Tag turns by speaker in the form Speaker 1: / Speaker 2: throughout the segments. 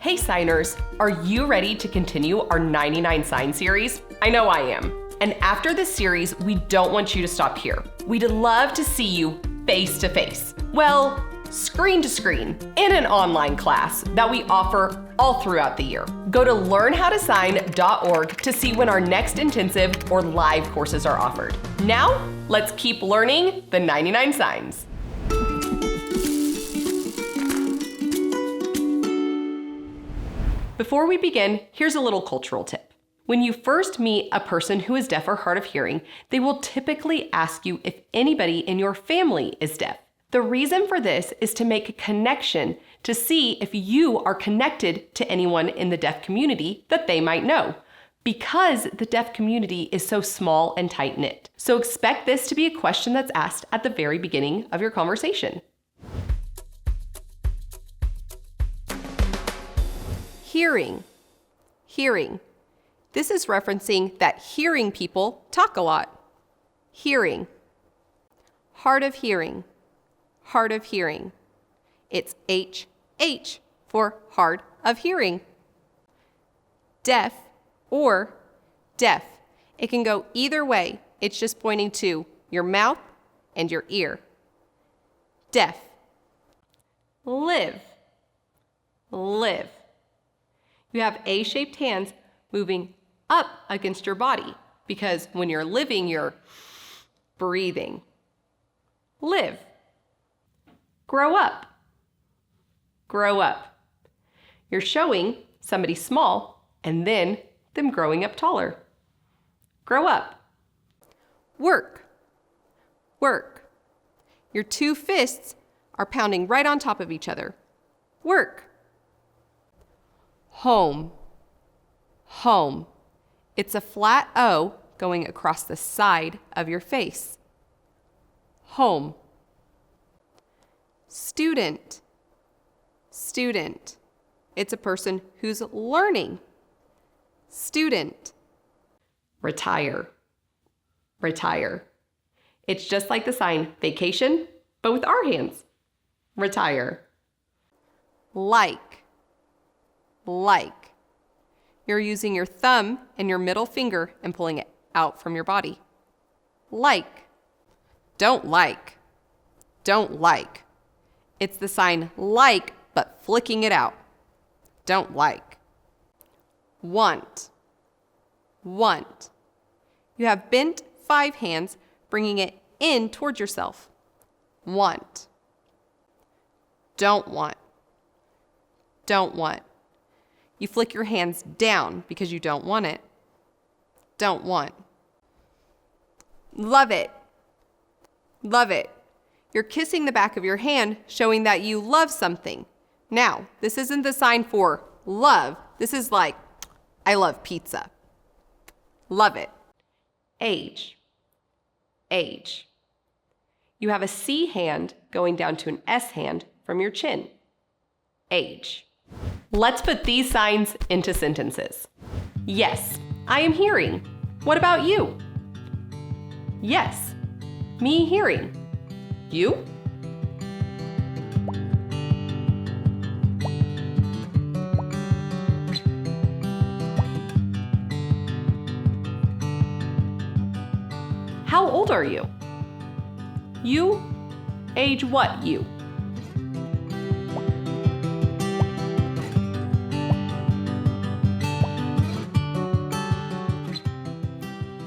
Speaker 1: Hey signers, are you ready to continue our 99 Signs series? I know I am. And after this series, we don't want you to stop here. We'd love to see you face to face. Well, screen to screen in an online class that we offer all throughout the year. Go to learnhowtosign.org to see when our next intensive or live courses are offered. Now, let's keep learning the 99 signs. Before we begin, here's a little cultural tip. When you first meet a person who is deaf or hard of hearing, they will typically ask you if anybody in your family is deaf. The reason for this is to make a connection to see if you are connected to anyone in the deaf community that they might know, because the deaf community is so small and tight-knit. So expect this to be a question that's asked at the very beginning of your conversation. Hearing. Hearing. This is referencing that hearing people talk a lot. Hearing. Hard of hearing. Hard of hearing. It's HH for hard of hearing. Deaf or deaf. It can go either way. It's just pointing to your mouth and your ear. Deaf. Live. Live. You have A-shaped hands moving up against your body because when you're living, you're breathing. Live. Grow up. Grow up. You're showing somebody small and then them growing up taller. Grow up. Work. Work. Your two fists are pounding right on top of each other. Work. Home. Home. It's a flat O going across the side of your face. Home. Student. Student. It's a person who's learning. Student. Retire. Retire. It's just like the sign vacation, but with our hands. Retire. Like. Like. You're using your thumb and your middle finger and pulling it out from your body. Like. Don't like. Don't like. It's the sign like, but flicking it out. Don't like. Want. Want. You have bent 5 hands, bringing it in towards yourself. Want. Don't want. Don't want. You flick your hands down because you don't want it. Don't want. Love it. Love it. You're kissing the back of your hand, showing that you love something. Now, this isn't the sign for love. This is like, I love pizza. Love it. Age. Age. You have a C hand going down to an S hand from your chin. Age. Let's put these signs into sentences. Yes, I am hearing. What about you? Yes, me hearing. You? How old are you? You? Age what, you?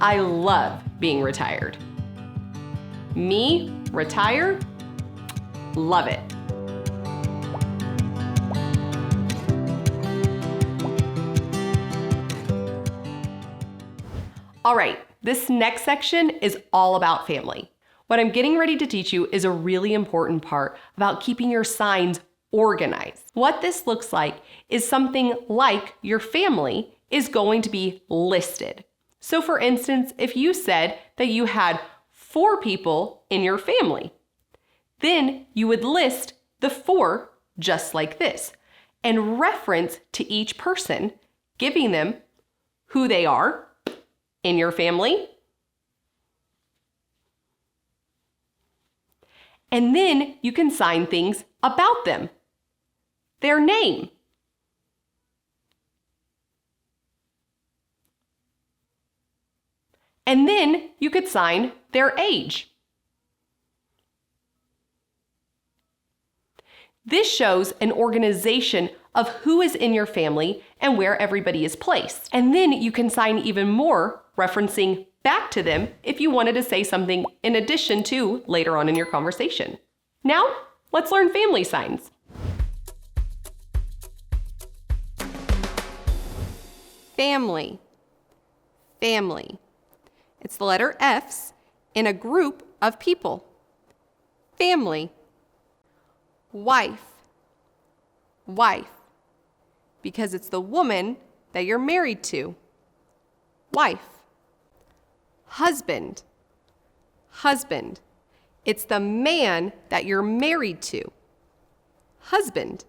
Speaker 1: I love being retired. Me, retire? Love it. All right, this next section is all about family. What I'm getting ready to teach you is a really important part about keeping your signs organized. What this looks like is something like your family is going to be listed. So for instance, if you said that you had 4 people in your family, then you would list the 4 just like this and reference to each person, giving them who they are in your family. And then you can sign things about them. Their name, And then you could sign their age. This shows an organization of who is in your family and where everybody is placed. And then you can sign even more, referencing back to them if you wanted to say something in addition to later on in your conversation. Now, let's learn family signs. Family. Family. It's the letter F's in a group of people. Family. Wife. Wife. Because it's the woman that you're married to. Wife. Husband. Husband. It's the man that you're married to. Husband.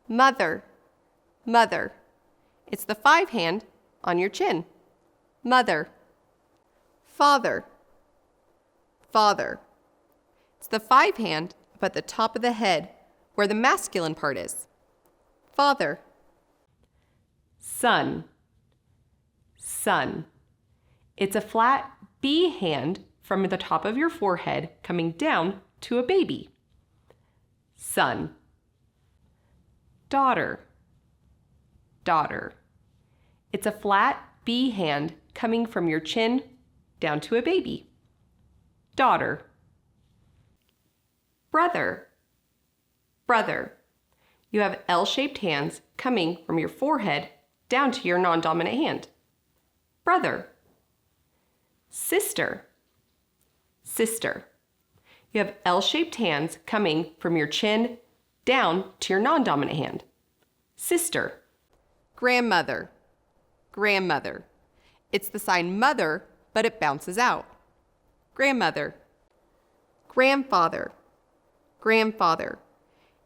Speaker 1: Mother. Mother. It's the 5 hand on your chin. Mother. Father. Father. It's the 5 hand up at the top of the head where the masculine part is. Father. Son. Son. It's a flat B hand from the top of your forehead coming down to a baby. Son. Daughter. Daughter. It's a flat B hand coming from your chin down to a baby. Daughter. Brother. Brother. You have L-shaped hands coming from your forehead down to your non-dominant hand. Brother. Sister. Sister. You have L-shaped hands coming from your chin down to your non-dominant hand. Sister. Grandmother. Grandmother. It's the sign mother, but it bounces out. Grandmother. Grandfather. Grandfather.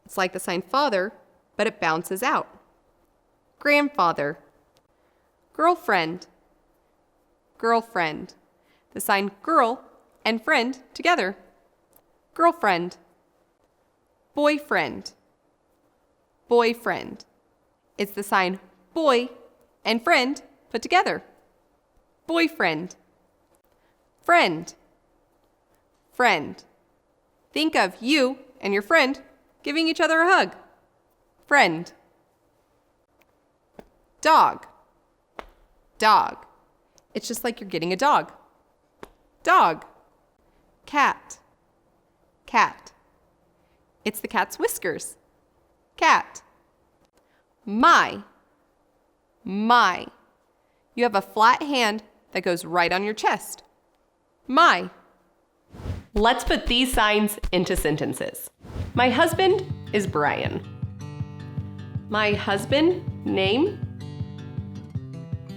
Speaker 1: It's like the sign father, but it bounces out. Grandfather. Girlfriend. Girlfriend. The sign girl and friend together. Girlfriend. Boyfriend. Boyfriend. It's the sign boy and friend put together. Boyfriend. Friend. Friend. Think of you and your friend giving each other a hug. Friend. Dog. Dog. It's just like you're getting a dog. Dog. Cat. Cat. It's the cat's whiskers. Cat. My. My. You have a flat hand that goes right on your chest. My. Let's put these signs into sentences. My husband is Brian. My husband name?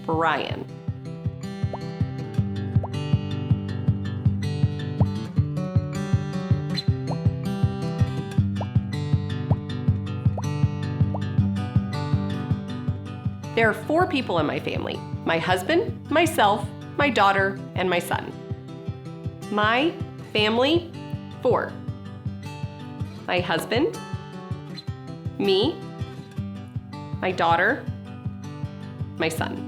Speaker 1: Brian. There are 4 people in my family: my husband, myself, my daughter, and my son. My family, 4. My husband, me, my daughter, my son.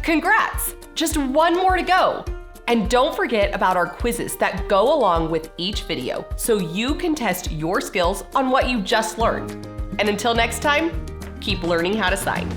Speaker 1: Congrats! Just 1 more to go. And don't forget about our quizzes that go along with each video so you can test your skills on what you just learned. And until next time, keep learning how to sign.